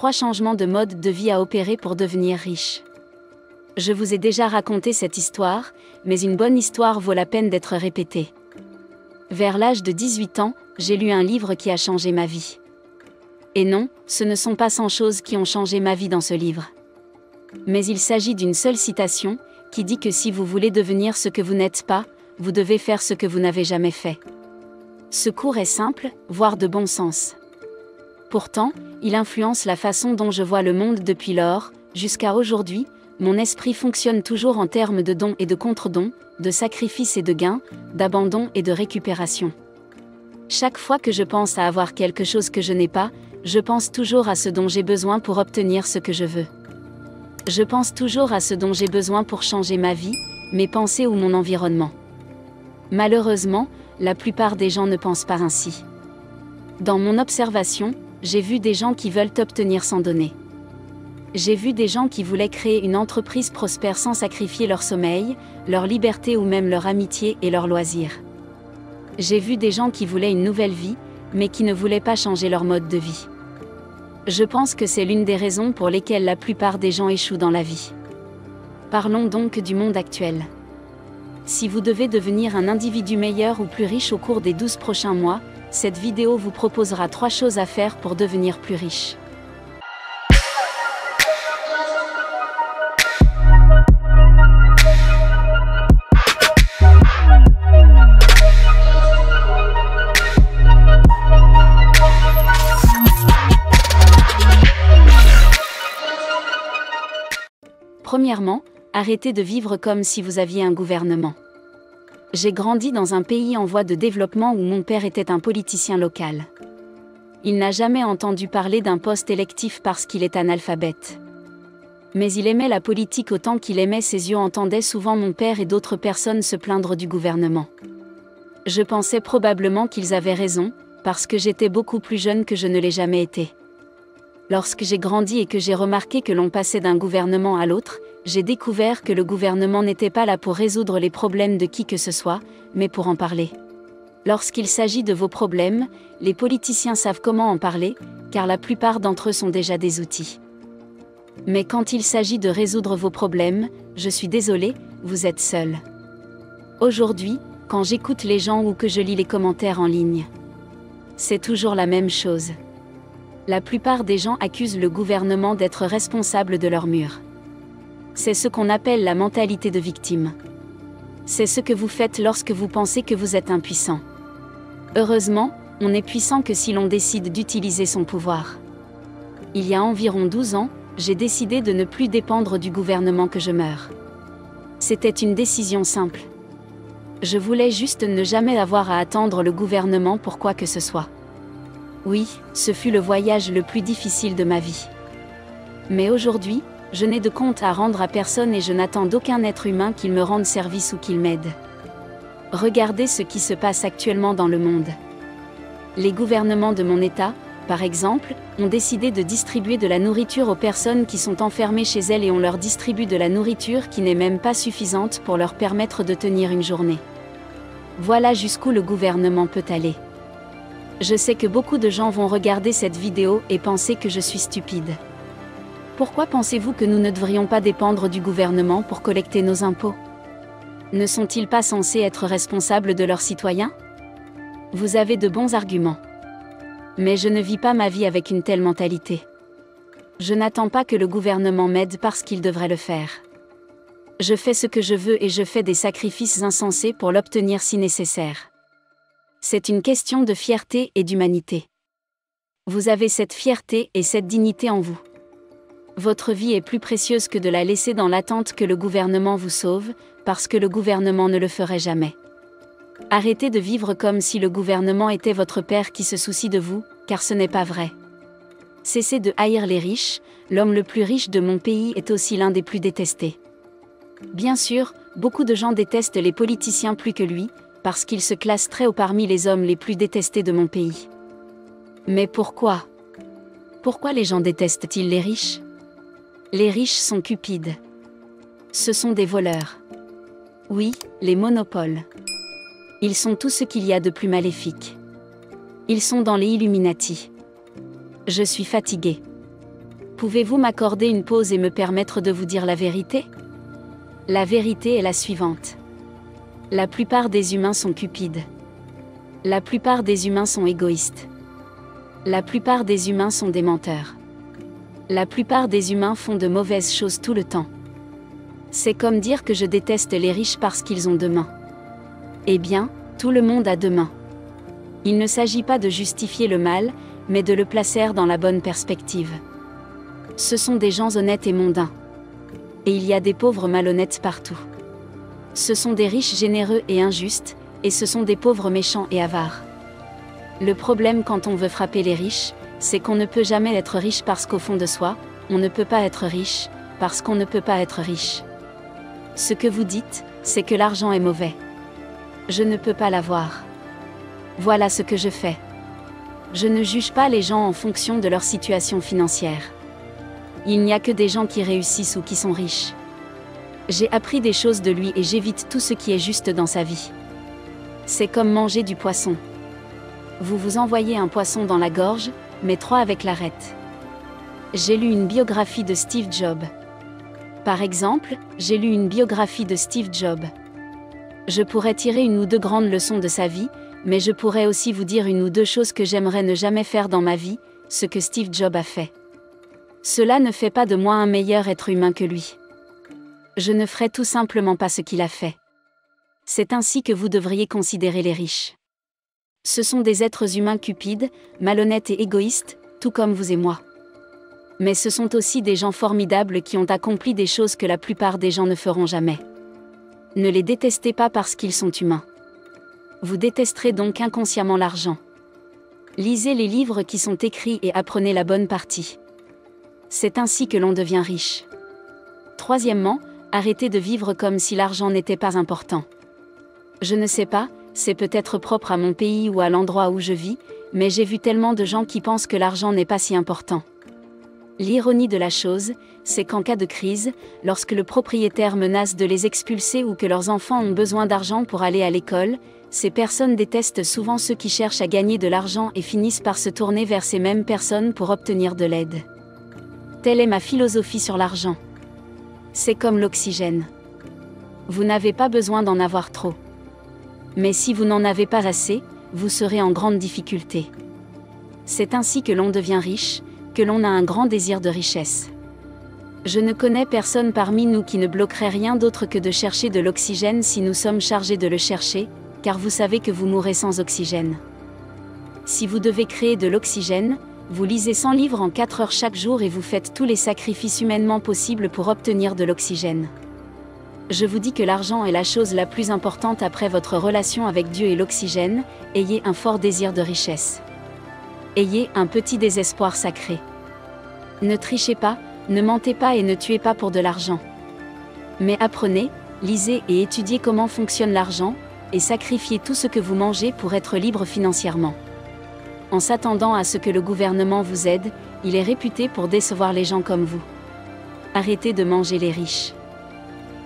3 changements de mode de vie à opérer pour devenir riche. Je vous ai déjà raconté cette histoire, mais une bonne histoire vaut la peine d'être répétée. Vers l'âge de 18 ans, j'ai lu un livre qui a changé ma vie. Et non, ce ne sont pas 100 choses qui ont changé ma vie dans ce livre. Mais il s'agit d'une seule citation, qui dit que si vous voulez devenir ce que vous n'êtes pas, vous devez faire ce que vous n'avez jamais fait. Ce cours est simple, voire de bon sens. Pourtant, il influence la façon dont je vois le monde depuis lors, jusqu'à aujourd'hui. Mon esprit fonctionne toujours en termes de dons et de contre-dons, de sacrifices et de gains, d'abandon et de récupération. Chaque fois que je pense à avoir quelque chose que je n'ai pas, je pense toujours à ce dont j'ai besoin pour obtenir ce que je veux. Je pense toujours à ce dont j'ai besoin pour changer ma vie, mes pensées ou mon environnement. Malheureusement, la plupart des gens ne pensent pas ainsi. Dans mon observation, j'ai vu des gens qui veulent obtenir sans donner. J'ai vu des gens qui voulaient créer une entreprise prospère sans sacrifier leur sommeil, leur liberté ou même leur amitié et leurs loisirs. J'ai vu des gens qui voulaient une nouvelle vie, mais qui ne voulaient pas changer leur mode de vie. Je pense que c'est l'une des raisons pour lesquelles la plupart des gens échouent dans la vie. Parlons donc du monde actuel. Si vous devez devenir un individu meilleur ou plus riche au cours des 12 prochains mois, cette vidéo vous proposera 3 choses à faire pour devenir plus riche. Premièrement, arrêtez de vivre comme si vous aviez un gouvernement. J'ai grandi dans un pays en voie de développement où mon père était un politicien local. Il n'a jamais entendu parler d'un poste électif parce qu'il est analphabète. Mais il aimait la politique autant qu'il aimait ses yeux. Entendait souvent mon père et d'autres personnes se plaindre du gouvernement. Je pensais probablement qu'ils avaient raison, parce que j'étais beaucoup plus jeune que je ne l'ai jamais été. Lorsque j'ai grandi et que j'ai remarqué que l'on passait d'un gouvernement à l'autre, j'ai découvert que le gouvernement n'était pas là pour résoudre les problèmes de qui que ce soit, mais pour en parler. Lorsqu'il s'agit de vos problèmes, les politiciens savent comment en parler, car la plupart d'entre eux sont déjà des outils. Mais quand il s'agit de résoudre vos problèmes, je suis désolée, vous êtes seul. Aujourd'hui, quand j'écoute les gens ou que je lis les commentaires en ligne, c'est toujours la même chose. La plupart des gens accusent le gouvernement d'être responsable de leur mur. C'est ce qu'on appelle la mentalité de victime. C'est ce que vous faites lorsque vous pensez que vous êtes impuissant. Heureusement, on n'est puissant que si l'on décide d'utiliser son pouvoir. Il y a environ 12 ans, j'ai décidé de ne plus dépendre du gouvernement que je meure. C'était une décision simple. Je voulais juste ne jamais avoir à attendre le gouvernement pour quoi que ce soit. Oui, ce fut le voyage le plus difficile de ma vie. Mais aujourd'hui, je n'ai de compte à rendre à personne et je n'attends d'aucun être humain qu'il me rende service ou qu'il m'aide. Regardez ce qui se passe actuellement dans le monde. Les gouvernements de mon État, par exemple, ont décidé de distribuer de la nourriture aux personnes qui sont enfermées chez elles et on leur distribue de la nourriture qui n'est même pas suffisante pour leur permettre de tenir une journée. Voilà jusqu'où le gouvernement peut aller. Je sais que beaucoup de gens vont regarder cette vidéo et penser que je suis stupide. Pourquoi pensez-vous que nous ne devrions pas dépendre du gouvernement pour collecter nos impôts? Ne sont-ils pas censés être responsables de leurs citoyens? Vous avez de bons arguments. Mais je ne vis pas ma vie avec une telle mentalité. Je n'attends pas que le gouvernement m'aide parce qu'il devrait le faire. Je fais ce que je veux et je fais des sacrifices insensés pour l'obtenir si nécessaire. C'est une question de fierté et d'humanité. Vous avez cette fierté et cette dignité en vous. Votre vie est plus précieuse que de la laisser dans l'attente que le gouvernement vous sauve, parce que le gouvernement ne le ferait jamais. Arrêtez de vivre comme si le gouvernement était votre père qui se soucie de vous, car ce n'est pas vrai. Cessez de haïr les riches, l'homme le plus riche de mon pays est aussi l'un des plus détestés. Bien sûr, beaucoup de gens détestent les politiciens plus que lui, parce qu'il se classe très haut parmi les hommes les plus détestés de mon pays. Mais pourquoi? Pourquoi les gens détestent-ils les riches? Les riches sont cupides. Ce sont des voleurs. Oui, les monopoles. Ils sont tout ce qu'il y a de plus maléfique. Ils sont dans les Illuminati. Je suis fatiguée. Pouvez-vous m'accorder une pause et me permettre de vous dire la vérité? La vérité est la suivante. La plupart des humains sont cupides. La plupart des humains sont égoïstes. La plupart des humains sont des menteurs. La plupart des humains font de mauvaises choses tout le temps. C'est comme dire que je déteste les riches parce qu'ils ont deux mains. Eh bien, tout le monde a deux mains. Il ne s'agit pas de justifier le mal, mais de le placer dans la bonne perspective. Ce sont des gens honnêtes et mondains. Et il y a des pauvres malhonnêtes partout. Ce sont des riches généreux et injustes, et ce sont des pauvres méchants et avares. Le problème quand on veut frapper les riches, c'est qu'on ne peut jamais être riche parce qu'au fond de soi, on ne peut pas être riche, parce qu'on ne peut pas être riche. Ce que vous dites, c'est que l'argent est mauvais. Je ne peux pas l'avoir. Voilà ce que je fais. Je ne juge pas les gens en fonction de leur situation financière. Il n'y a que des gens qui réussissent ou qui sont riches. J'ai appris des choses de lui et j'évite tout ce qui est juste dans sa vie. C'est comme manger du poisson. Vous vous envoyez un poisson dans la gorge, mais 3 avec l'arête. J'ai lu une biographie de Steve Jobs. Par exemple, j'ai lu une biographie de Steve Jobs. Je pourrais tirer une ou deux grandes leçons de sa vie, mais je pourrais aussi vous dire une ou deux choses que j'aimerais ne jamais faire dans ma vie, ce que Steve Jobs a fait. Cela ne fait pas de moi un meilleur être humain que lui. Je ne ferai tout simplement pas ce qu'il a fait. C'est ainsi que vous devriez considérer les riches. Ce sont des êtres humains cupides, malhonnêtes et égoïstes, tout comme vous et moi. Mais ce sont aussi des gens formidables qui ont accompli des choses que la plupart des gens ne feront jamais. Ne les détestez pas parce qu'ils sont humains. Vous détesterez donc inconsciemment l'argent. Lisez les livres qui sont écrits et apprenez la bonne partie. C'est ainsi que l'on devient riche. Troisièmement, arrêtez de vivre comme si l'argent n'était pas important. Je ne sais pas, c'est peut-être propre à mon pays ou à l'endroit où je vis, mais j'ai vu tellement de gens qui pensent que l'argent n'est pas si important. L'ironie de la chose, c'est qu'en cas de crise, lorsque le propriétaire menace de les expulser ou que leurs enfants ont besoin d'argent pour aller à l'école, ces personnes détestent souvent ceux qui cherchent à gagner de l'argent et finissent par se tourner vers ces mêmes personnes pour obtenir de l'aide. Telle est ma philosophie sur l'argent. C'est comme l'oxygène. Vous n'avez pas besoin d'en avoir trop. Mais si vous n'en avez pas assez, vous serez en grande difficulté. C'est ainsi que l'on devient riche, que l'on a un grand désir de richesse. Je ne connais personne parmi nous qui ne bloquerait rien d'autre que de chercher de l'oxygène si nous sommes chargés de le chercher, car vous savez que vous mourrez sans oxygène. Si vous devez créer de l'oxygène, vous lisez 100 livres en 4 heures chaque jour et vous faites tous les sacrifices humainement possibles pour obtenir de l'oxygène. Je vous dis que l'argent est la chose la plus importante après votre relation avec Dieu et l'oxygène, ayez un fort désir de richesse. Ayez un petit désespoir sacré. Ne trichez pas, ne mentez pas et ne tuez pas pour de l'argent. Mais apprenez, lisez et étudiez comment fonctionne l'argent, et sacrifiez tout ce que vous mangez pour être libre financièrement. En s'attendant à ce que le gouvernement vous aide, il est réputé pour décevoir les gens comme vous. Arrêtez de manger les riches.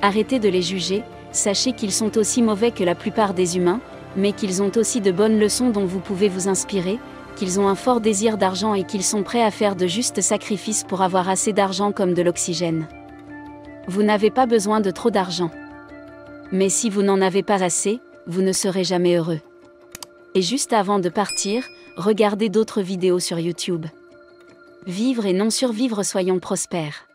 Arrêtez de les juger, sachez qu'ils sont aussi mauvais que la plupart des humains, mais qu'ils ont aussi de bonnes leçons dont vous pouvez vous inspirer, qu'ils ont un fort désir d'argent et qu'ils sont prêts à faire de justes sacrifices pour avoir assez d'argent comme de l'oxygène. Vous n'avez pas besoin de trop d'argent. Mais si vous n'en avez pas assez, vous ne serez jamais heureux. Et juste avant de partir, regardez d'autres vidéos sur YouTube. Vivre et non survivre, soyons prospères.